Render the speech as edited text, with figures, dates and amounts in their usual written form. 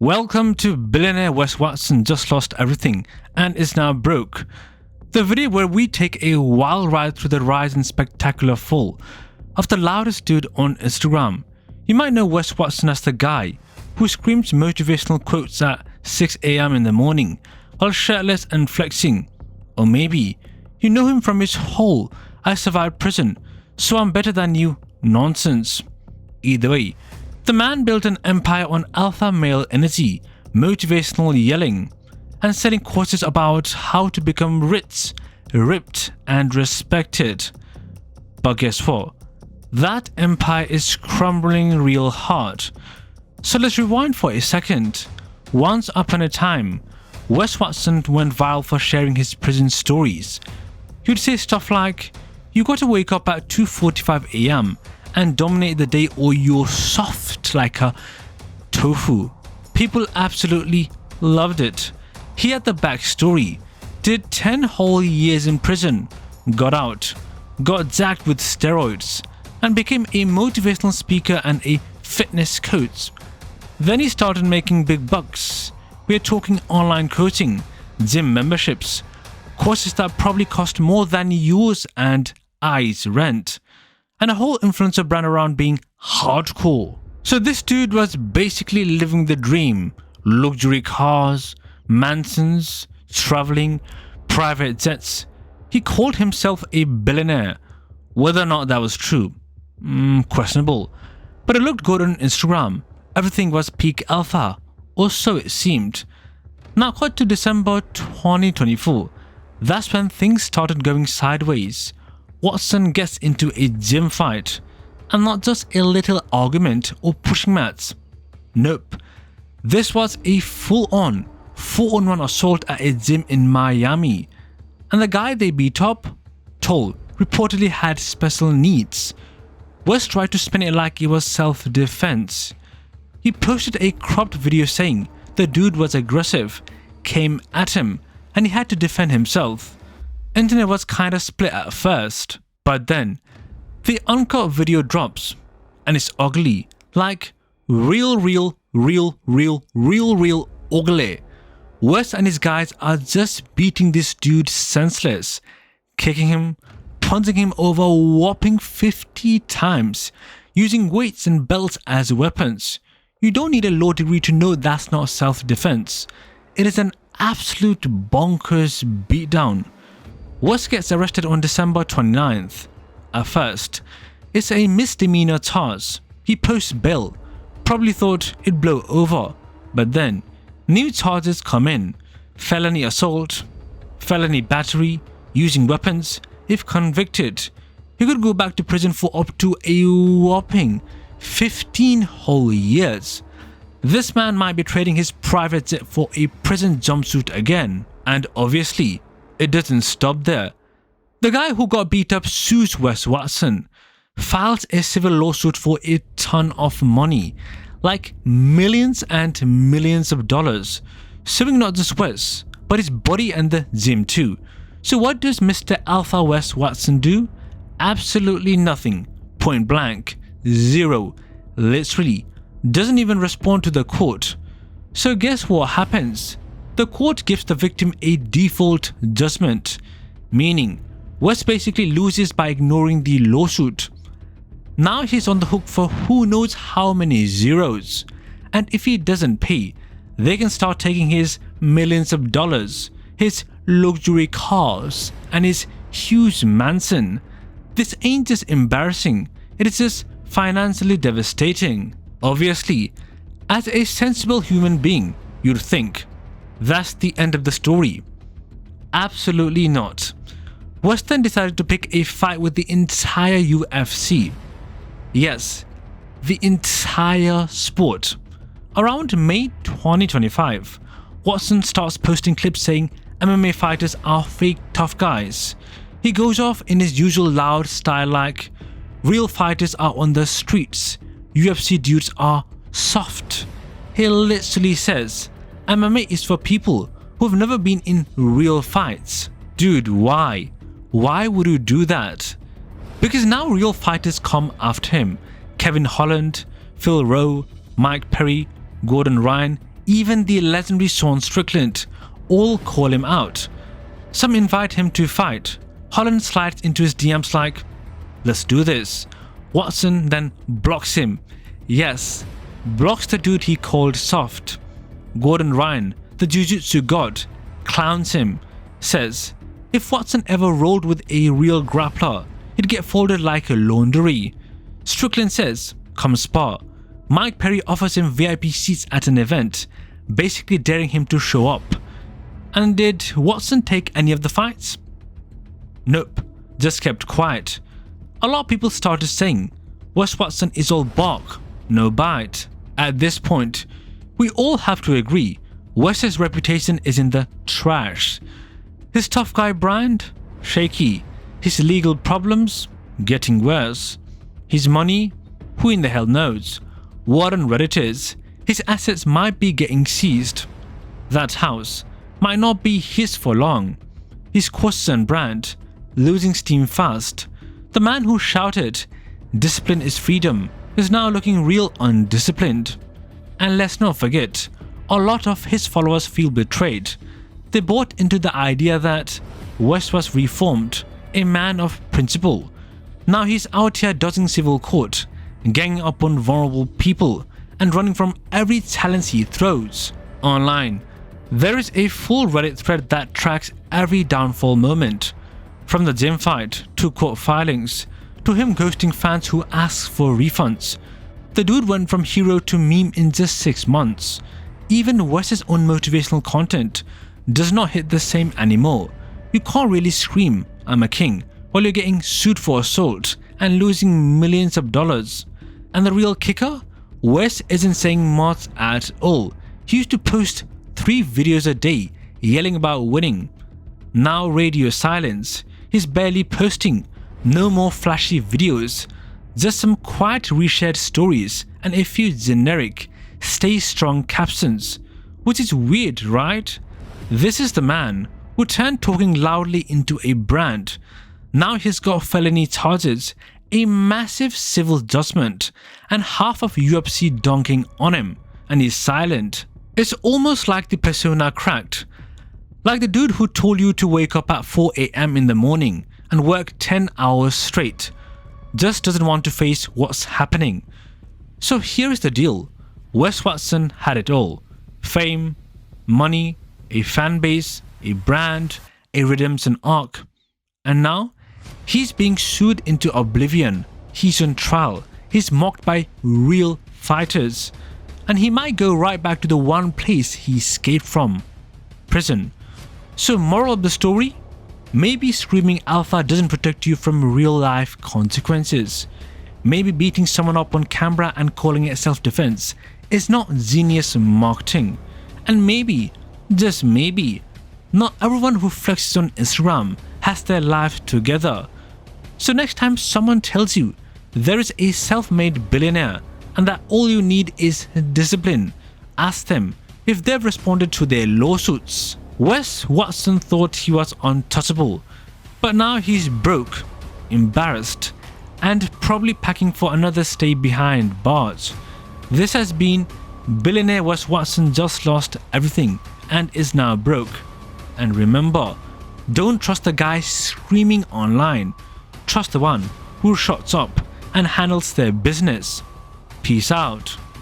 Welcome to Billionaire Wes Watson just lost everything and is now broke. The video where we take a wild ride through the rise and spectacular fall of the loudest dude on Instagram. You might know Wes Watson as the guy who screams motivational quotes at 6 AM in the morning while shirtless and flexing. Or maybe you know him from his whole "I survived prison, so I'm better than you" nonsense. Either way, the man built an empire on alpha male energy, motivational yelling, and selling courses about how to become rich, ripped, and respected. But guess what? That empire is crumbling real hard. So let's rewind for a second. Once upon a time, Wes Watson went viral for sharing his prison stories. He'd say stuff like, "You gotta wake up at 2:45 AM and dominate the day or you're soft like a tofu." People absolutely loved it. He had the backstory, did 10 whole years in prison, got out, got jacked with steroids, and became a motivational speaker and a fitness coach. Then he started making big bucks. We're talking online coaching, gym memberships, courses that probably cost more than yours and I's rent, and a whole influencer brand around being hardcore. So this dude was basically living the dream. Luxury cars, mansions, traveling, private jets. He called himself a billionaire. Whether or not that was true, questionable. But it looked good on Instagram. Everything was peak alpha, or so it seemed. Now cut to December 2024. That's when things started going sideways. Watson gets into a gym fight, and not just a little argument or pushing mats. Nope. This was a full-on 4-on-1 assault at a gym in Miami, and the guy they beat up, tall, reportedly had special needs. Wes tried to spin it like it was self-defense. He posted a cropped video saying the dude was aggressive, came at him, and he had to defend himself. Internet was kinda split at first, but then the uncut video drops, and it's ugly, like real ugly. Wes and his guys are just beating this dude senseless, kicking him, punching him over a whopping 50 times, using weights and belts as weapons. You don't need a law degree to know that's not self-defense. It is an absolute bonkers beatdown. Wes gets arrested on December 29th. At first, it's a misdemeanor charge. He posts bail. Probably thought it'd blow over. But then, new charges come in. Felony assault, felony battery, using weapons. If convicted, he could go back to prison for up to a whopping 15 whole years. This man might be trading his private jet for a prison jumpsuit again. And obviously, it doesn't stop there. The guy who got beat up sues Wes Watson, files a civil lawsuit for a ton of money, like millions and millions of dollars, suing not just Wes, but his body and the gym too. So what does Mr. Alpha Wes Watson do? Absolutely nothing. Point blank. Zero. Literally. Doesn't even respond to the court. So guess what happens? The court gives the victim a default judgment, meaning Wes basically loses by ignoring the lawsuit. Now he's on the hook for who knows how many zeros, and if he doesn't pay, they can start taking his millions of dollars, his luxury cars, and his huge mansion. This ain't just embarrassing, it is just financially devastating. Obviously, as a sensible human being, you'd think, that's the end of the story. Absolutely not. Wes then decided to pick a fight with the entire UFC. Yes, the entire sport. Around May 2025, Watson starts posting clips saying MMA fighters are fake tough guys. He goes off in his usual loud style like, "Real fighters are on the streets, UFC dudes are soft." He literally says, MMA is for people who've never been in real fights. Dude, why? Why would you do that? Because now real fighters come after him. Kevin Holland, Phil Rowe, Mike Perry, Gordon Ryan, even the legendary Sean Strickland all call him out. Some invite him to fight. Holland slides into his DMs like, "Let's do this." Watson then blocks him. Yes, blocks the dude he called soft. Gordon Ryan, the jiu-jitsu god, clowns him, says if Watson ever rolled with a real grappler, he'd get folded like a laundry. Strickland says, "Come spar." Mike Perry offers him VIP seats at an event, basically daring him to show up. And did Watson take any of the fights? Nope, just kept quiet. A lot of people started saying, Wes Watson is all bark, no bite. At this point, we all have to agree, Wes's reputation is in the trash. His tough guy brand? Shaky. His legal problems? Getting worse. His money? Who in the hell knows? What on Reddit is, his assets might be getting seized. That house might not be his for long. His courses and brand, losing steam fast. The man who shouted, "Discipline is freedom," is now looking real undisciplined. And let's not forget, a lot of his followers feel betrayed. They bought into the idea that Wes was reformed, a man of principle. Now he's out here dodging civil court, ganging up on vulnerable people, and running from every challenge he throws. Online, there is a full Reddit thread that tracks every downfall moment. From the gym fight, to court filings, to him ghosting fans who ask for refunds. The dude went from hero to meme in just 6 months. Even Wes's own motivational content does not hit the same anymore. You can't really scream, "I'm a king," while you're getting sued for assault and losing millions of dollars. And the real kicker? Wes isn't saying much at all. He used to post 3 videos a day yelling about winning. Now radio silence. He's barely posting. No more flashy videos. Just some quiet reshared stories and a few generic "stay strong" captions. Which is weird, right? This is the man who turned talking loudly into a brand. Now he's got felony charges, a massive civil judgment, and half of UFC donking on him, and he's silent. It's almost like the persona cracked. Like the dude who told you to wake up at 4 AM in the morning and work 10 hours straight. Just doesn't want to face what's happening. So here's the deal. Wes Watson had it all. Fame, money, a fan base, a brand, a redemption arc. And now, he's being sued into oblivion. He's on trial. He's mocked by real fighters. And he might go right back to the one place he escaped from. Prison. So moral of the story? Maybe screaming alpha doesn't protect you from real life consequences. Maybe beating someone up on camera and calling it self-defense is not genius marketing. And maybe, just maybe, not everyone who flexes on Instagram has their life together. So next time someone tells you there is a self-made billionaire and that all you need is discipline, ask them if they've responded to their lawsuits. Wes Watson thought he was untouchable, but now he's broke, embarrassed, and probably packing for another stay behind bars. This has been Billionaire Wes Watson just lost everything and is now broke. And remember, don't trust the guy screaming online. Trust the one who shuts up and handles their business. Peace out.